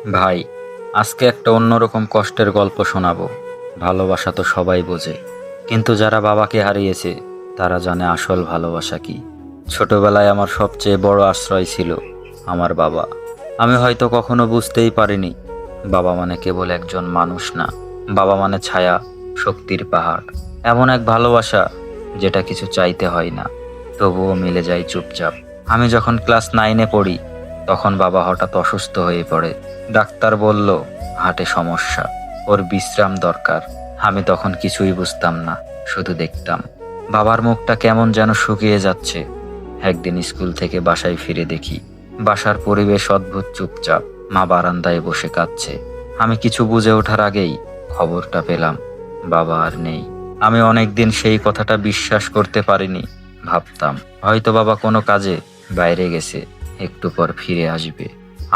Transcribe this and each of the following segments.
ভাই, আজকে একটা অন্যরকম কষ্টের গল্প শোনাবো। ভালোবাসা তো সবাই বোঝে, কিন্তু যারা বাবাকে হারিয়েছে তারা জানে আসল ভালোবাসা কি। ছোটবেলায় আমার সবচেয়ে বড় আশ্রয় ছিল আমার বাবা। আমি হয়তো কখনো বুঝতেই পারিনি বাবা মানে কেবল একজন মানুষ না, বাবা মানে ছায়া, শক্তির পাহাড়, এমন এক ভালোবাসা যেটা কিছু চাইতে হয় না, তবুও মিলে যায় চুপচাপ। আমি যখন ক্লাস 9-এ পড়ি তখন বাবা হঠাৎ অসুস্থ হয়ে পড়ে। ডাক্তার বলল হার্টে সমস্যা, ওর বিশ্রাম দরকার। আমি তখন কিছুই বুঝতাম না, শুধু দেখতাম বাবার মুখটা কেমন যেন শুকিয়ে যাচ্ছে। একদিন স্কুল থেকে বাসায় ফিরে দেখি বাসার পরিবেশ অদ্ভুত চুপচাপ। মা বারান্দায় বসে কাঁদছে। আমি কিছু বুঝে ওঠার আগেই খবরটা পেলাম বাবা আর নেই। আমি অনেকদিন সেই কথাটা বিশ্বাস করতে পারিনি। ভাবতাম হয়তো বাবা কোনো কাজে বাইরে গেছে, একটু পর ফিরে আসবে,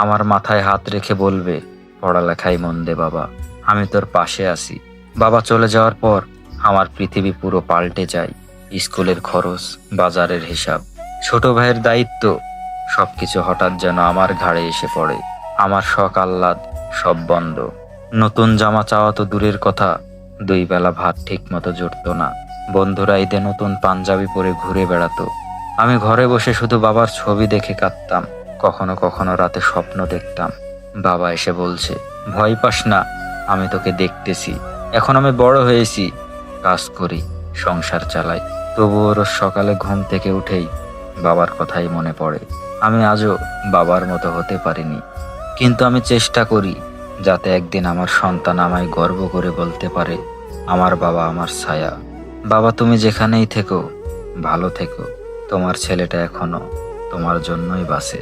আমার মাথায় হাত রেখে বলবে পড়ালেখায় মন দে বাবা, আমি তোর পাশে আছি। বাবা চলে যাওয়ার পর আমার পৃথিবী পুরো পাল্টে যায়। স্কুলের খরচ, বাজারের হিসাব, ছোট ভাইয়ের দায়িত্ব, সবকিছু হঠাৎ যেন আমার ঘাড়ে এসে পড়ে। আমার শখ আহ্লাদ সব বন্ধ। নতুন জামা চাওয়া তো দূরের কথা, 2 বেলা ভাত ঠিক মতো জুটতো না। বন্ধুরা ঈদে নতুন পাঞ্জাবি পরে ঘুরে বেড়াতো। আমি ঘরে বসে শুধু বাবার ছবি দেখে কাঁদতাম। কখনো কখনো রাতে স্বপ্ন দেখতাম বাবা এসে বলছে ভয় পাস না, আমি তোকে দেখতেছি। এখন আমি বড় হয়েছি, কাজ করি, সংসার চালাই, তবুও রোজ সকালে ঘুম থেকে উঠেই বাবার কথাই মনে পড়ে। আমি আজও বাবার মতো হতে পারিনি, কিন্তু আমি চেষ্টা করি যাতে একদিন আমার সন্তান আমায় গর্ব করে বলতে পারে আমার বাবা আমার ছায়া। বাবা, তুমি যেখানেই থেকো ভালো থেকো, তোমার ছেলেটা এখনো তোমার জন্যই বাঁচে।